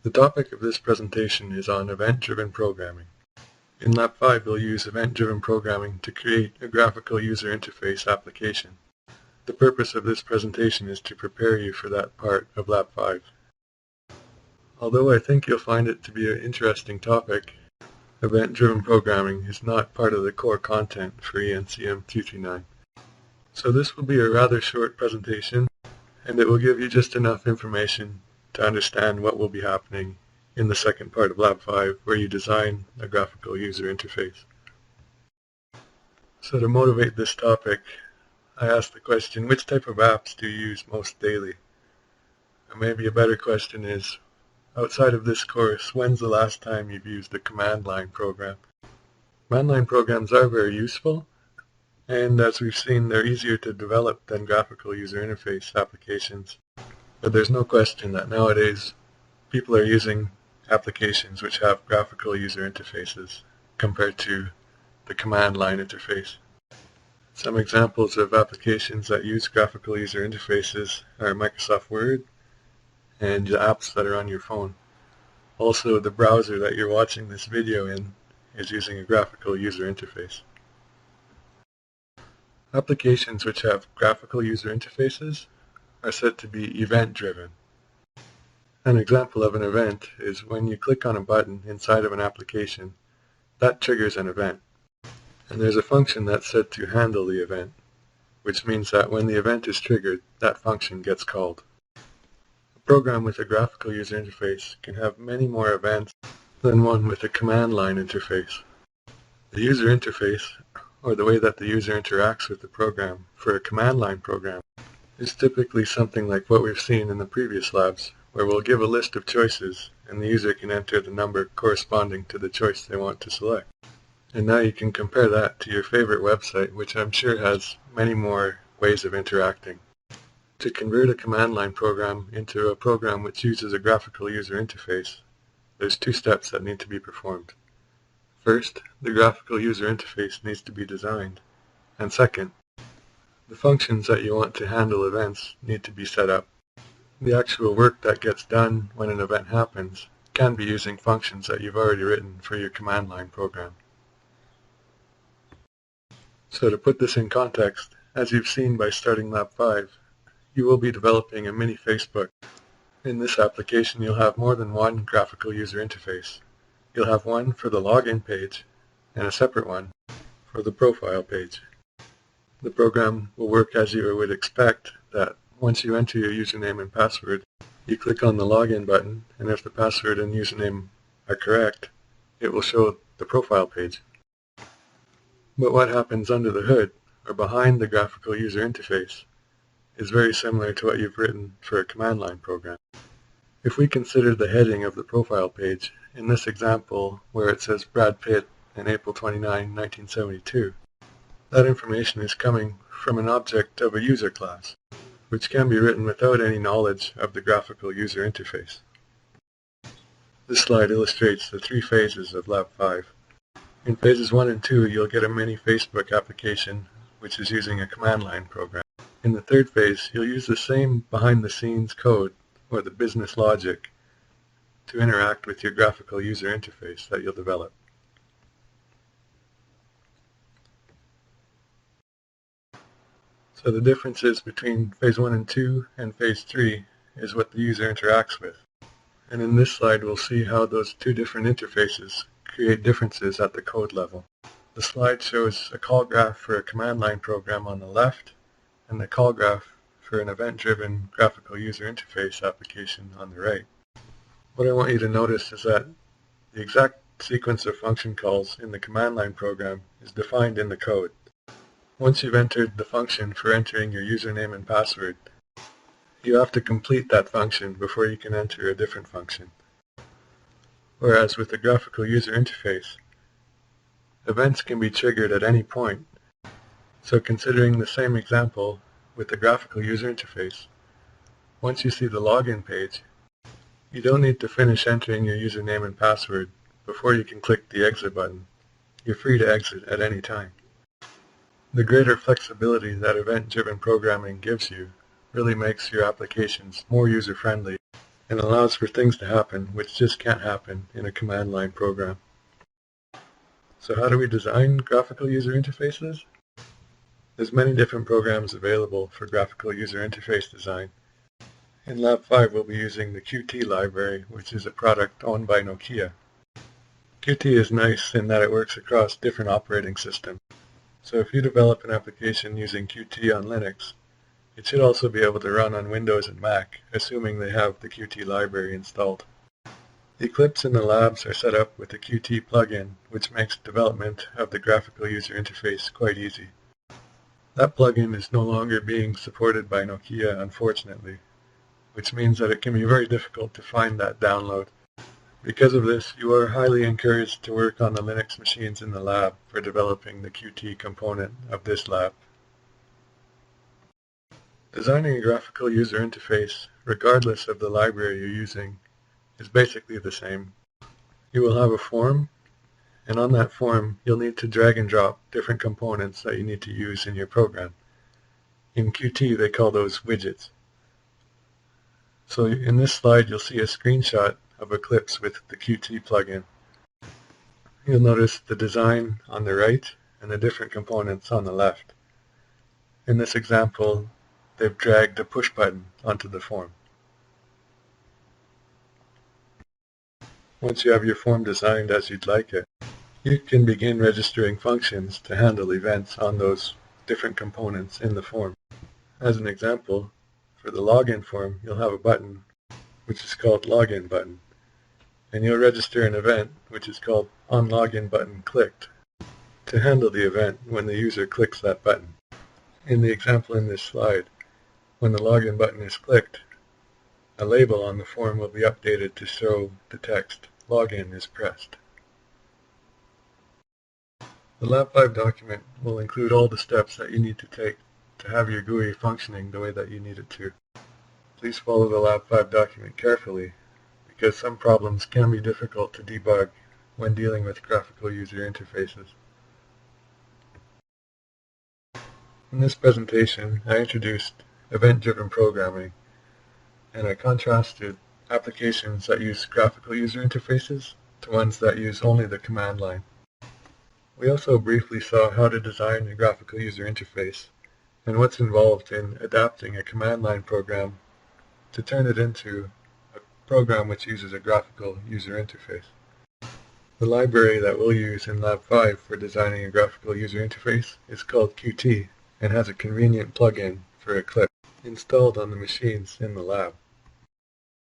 The topic of this presentation is on event-driven programming. In Lab 5, we'll use event-driven programming to create a graphical user interface application. The purpose of this presentation is to prepare you for that part of Lab 5. Although I think you'll find it to be an interesting topic, event-driven programming is not part of the core content for ENCM 239. So this will be a rather short presentation, and it will give you just enough information to understand what will be happening in the second part of Lab 5, where you design a graphical user interface. So to motivate this topic, I asked the question, which type of apps do you use most daily? And maybe a better question is, outside of this course, when's the last time you've used a command line program? Command line programs are very useful, and as we've seen, they're easier to develop than graphical user interface applications. But there's no question that nowadays people are using applications which have graphical user interfaces compared to the command line interface. Some examples of applications that use graphical user interfaces are Microsoft Word and the apps that are on your phone. Also, the browser that you're watching this video in is using a graphical user interface. Applications which have graphical user interfaces are said to be event-driven. An example of an event is when you click on a button inside of an application, that triggers an event. And there's a function that's said to handle the event, which means that when the event is triggered, that function gets called. A program with a graphical user interface can have many more events than one with a command line interface. The user interface, or the way that the user interacts with the program for a command line program, is typically something like what we've seen in the previous labs, where we'll give a list of choices and the user can enter the number corresponding to the choice they want to select. And now you can compare that to your favorite website, which I'm sure has many more ways of interacting. To convert a command line program into a program which uses a graphical user interface, there's two steps that need to be performed. First, the graphical user interface needs to be designed, and second, the functions that you want to handle events need to be set up. The actual work that gets done when an event happens can be using functions that you've already written for your command line program. So to put this in context, as you've seen by starting Lab 5, you will be developing a mini Facebook. In this application, you'll have more than one graphical user interface. You'll have one for the login page and a separate one for the profile page. The program will work as you would expect, that once you enter your username and password, you click on the login button, and if the password and username are correct, it will show the profile page. But what happens under the hood, or behind the graphical user interface, is very similar to what you've written for a command line program. If we consider the heading of the profile page, in this example where it says Brad Pitt in April 29, 1972, that information is coming from an object of a user class, which can be written without any knowledge of the graphical user interface. This slide illustrates the three phases of Lab 5. In phases 1 and 2, you'll get a mini Facebook application, which is using a command line program. In the third phase, you'll use the same behind-the-scenes code, or the business logic, to interact with your graphical user interface that you'll develop. So the differences between phase 1 and 2 and phase 3 is what the user interacts with. And in this slide we'll see how those two different interfaces create differences at the code level. The slide shows a call graph for a command line program on the left and the call graph for an event-driven graphical user interface application on the right. What I want you to notice is that the exact sequence of function calls in the command line program is defined in the code. Once you've entered the function for entering your username and password, you have to complete that function before you can enter a different function. Whereas with the graphical user interface, events can be triggered at any point. So considering the same example with the graphical user interface, once you see the login page, you don't need to finish entering your username and password before you can click the exit button. You're free to exit at any time. The greater flexibility that event-driven programming gives you really makes your applications more user-friendly and allows for things to happen which just can't happen in a command line program. So how do we design graphical user interfaces? There's many different programs available for graphical user interface design. In Lab 5 we'll be using the Qt library, which is a product owned by Nokia. Qt is nice in that it works across different operating systems. So if you develop an application using Qt on Linux, it should also be able to run on Windows and Mac, assuming they have the Qt library installed. Eclipse in the labs are set up with the Qt plugin, which makes development of the graphical user interface quite easy. That plugin is no longer being supported by Nokia, unfortunately, which means that it can be very difficult to find that download. Because of this, you are highly encouraged to work on the Linux machines in the lab for developing the Qt component of this lab. Designing a graphical user interface, regardless of the library you're using, is basically the same. You will have a form, and on that form you'll need to drag and drop different components that you need to use in your program. In Qt they call those widgets. So in this slide you'll see a screenshot of Eclipse with the Qt plugin. You'll notice the design on the right and the different components on the left. In this example, they've dragged a push button onto the form. Once you have your form designed as you'd like it, you can begin registering functions to handle events on those different components in the form. As an example, for the login form, you'll have a button which is called login button, and you'll register an event which is called onLoginButtonClicked to handle the event when the user clicks that button. In the example in this slide, when the login button is clicked, a label on the form will be updated to show the text "Login is pressed." The Lab 5 document will include all the steps that you need to take to have your GUI functioning the way that you need it to. Please follow the Lab 5 document carefully, because some problems can be difficult to debug when dealing with graphical user interfaces. In this presentation, I introduced event-driven programming, and I contrasted applications that use graphical user interfaces to ones that use only the command line. We also briefly saw how to design a graphical user interface and what's involved in adapting a command line program to turn it into a program which uses a graphical user interface. The library that we'll use in Lab 5 for designing a graphical user interface is called Qt and has a convenient plugin for Eclipse installed on the machines in the lab.